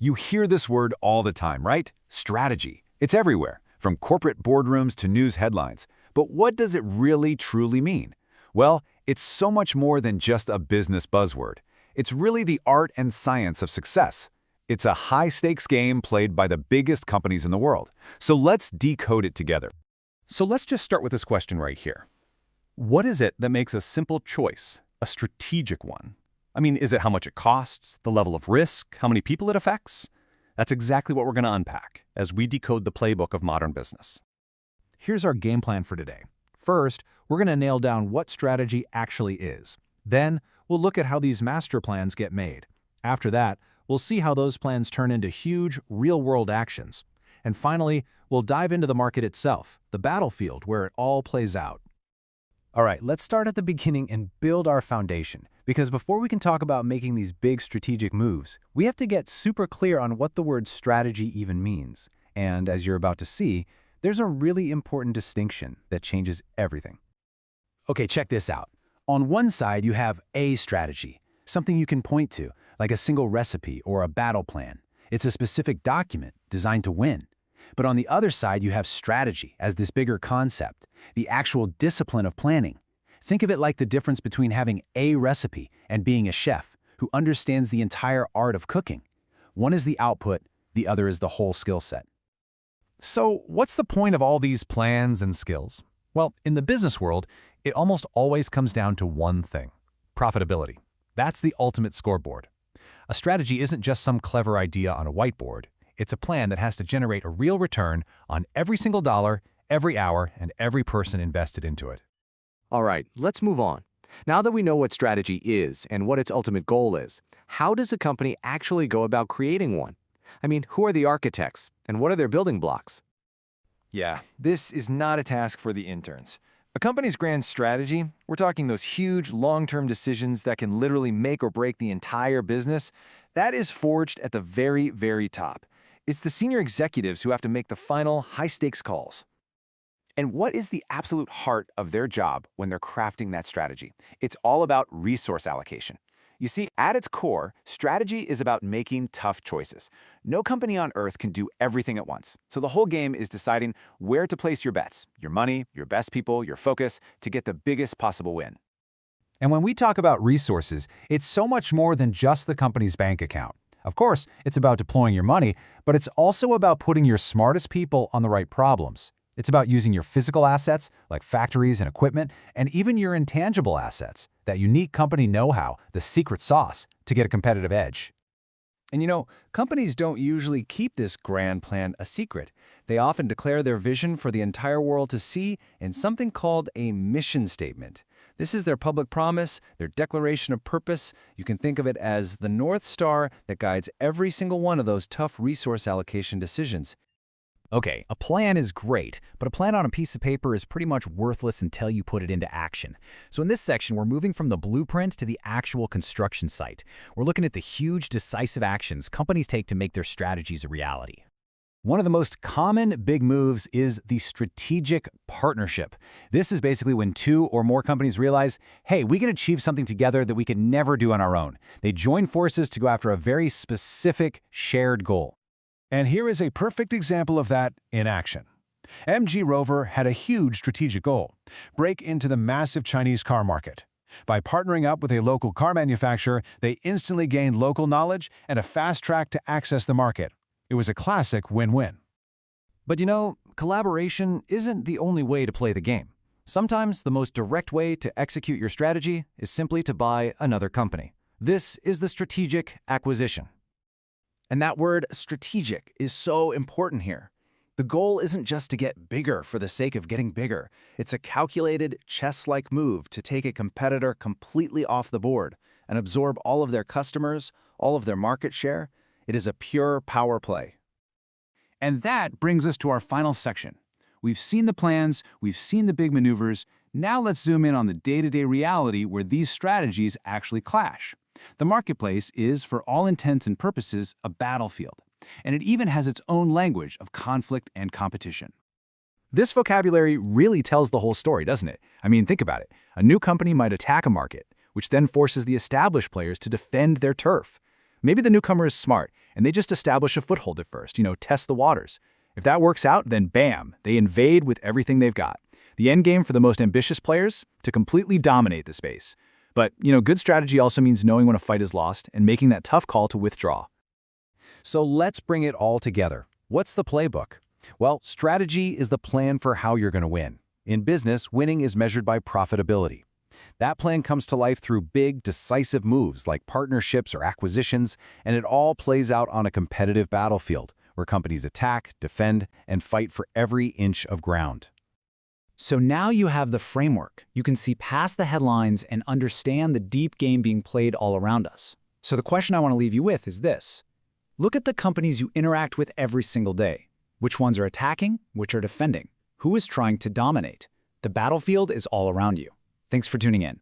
You hear this word all the time, right? Strategy. It's everywhere, from corporate boardrooms to news headlines. But what does it really truly mean? Well, it's so much more than just a business buzzword. It's really the art and science of success. It's a high-stakes game played by the biggest companies in the world. So let's decode it together. So let's just start with this question right here. What is it that makes a simple choice a strategic one? I mean, is it how much it costs, the level of risk, how many people it affects? That's exactly what we're going to unpack as we decode the playbook of modern business. Here's our game plan for today. First, we're going to nail down what strategy actually is. Then, we'll look at how these master plans get made. After that, we'll see how those plans turn into huge, real-world actions. And finally, we'll dive into the market itself, the battlefield where it all plays out. All right, let's start at the beginning and build our foundation. Because before we can talk about making these big strategic moves, we have to get super clear on what the word strategy even means. And as you're about to see, there's a really important distinction that changes everything. Okay, check this out. On one side, you have a strategy, something you can point to, like a single recipe or a battle plan. It's a specific document designed to win. But on the other side, you have strategy as this bigger concept, the actual discipline of planning. Think of it like the difference between having a recipe and being a chef who understands the entire art of cooking. One is the output, the other is the whole skill set. So what's the point of all these plans and skills? Well, in the business world, it almost always comes down to one thing: profitability. That's the ultimate scoreboard. A strategy isn't just some clever idea on a whiteboard. It's a plan that has to generate a real return on every single dollar, every hour, and every person invested into it. All right, let's move on. Now that we know what strategy is and what its ultimate goal is, how does a company actually go about creating one? I mean, who are the architects, and what are their building blocks? Yeah, this is not a task for the interns. A company's grand strategy, we're talking those huge, long-term decisions that can literally make or break the entire business, that is forged at the very, very top. It's the senior executives who have to make the final, high-stakes calls. And what is the absolute heart of their job when they're crafting that strategy? It's all about resource allocation. You see, at its core, strategy is about making tough choices. No company on earth can do everything at once. So the whole game is deciding where to place your bets, your money, your best people, your focus, to get the biggest possible win. And when we talk about resources, it's so much more than just the company's bank account. Of course, it's about deploying your money, but it's also about putting your smartest people on the right problems. It's about using your physical assets, like factories and equipment, and even your intangible assets, that unique company know-how, the secret sauce, to get a competitive edge. And you know, companies don't usually keep this grand plan a secret. They often declare their vision for the entire world to see in something called a mission statement. This is their public promise, their declaration of purpose. You can think of it as the North Star that guides every single one of those tough resource allocation decisions. Okay, a plan is great, but a plan on a piece of paper is pretty much worthless until you put it into action. So in this section, we're moving from the blueprint to the actual construction site. We're looking at the huge, decisive actions companies take to make their strategies a reality. One of the most common big moves is the strategic partnership. This is basically when two or more companies realize, hey, we can achieve something together that we could never do on our own. They join forces to go after a very specific shared goal. And here is a perfect example of that in action. MG Rover had a huge strategic goal: break into the massive Chinese car market. By partnering up with a local car manufacturer, they instantly gained local knowledge and a fast track to access the market. It was a classic win-win. But you know, collaboration isn't the only way to play the game. Sometimes the most direct way to execute your strategy is simply to buy another company. This is the strategic acquisition. And that word strategic is so important here. The goal isn't just to get bigger for the sake of getting bigger. It's a calculated, chess-like move to take a competitor completely off the board and absorb all of their customers, all of their market share. It is a pure power play. And that brings us to our final section. We've seen the plans, we've seen the big maneuvers. Now let's zoom in on the day-to-day reality where these strategies actually clash. The marketplace is, for all intents and purposes, a battlefield, and it even has its own language of conflict and competition. This vocabulary really tells the whole story, doesn't it? I mean, think about it. A new company might attack a market, which then forces the established players to defend their turf. Maybe the newcomer is smart, and they just establish a foothold at first, test the waters. If that works out, then bam, they invade with everything they've got. The end game for the most ambitious players? To completely dominate the space. But, good strategy also means knowing when a fight is lost and making that tough call to withdraw. So let's bring it all together. What's the playbook? Well, strategy is the plan for how you're going to win. In business, winning is measured by profitability. That plan comes to life through big, decisive moves like partnerships or acquisitions, and it all plays out on a competitive battlefield where companies attack, defend, and fight for every inch of ground. So now you have the framework. You can see past the headlines and understand the deep game being played all around us. So the question I want to leave you with is this. Look at the companies you interact with every single day. Which ones are attacking? Which are defending? Who is trying to dominate? The battlefield is all around you. Thanks for tuning in.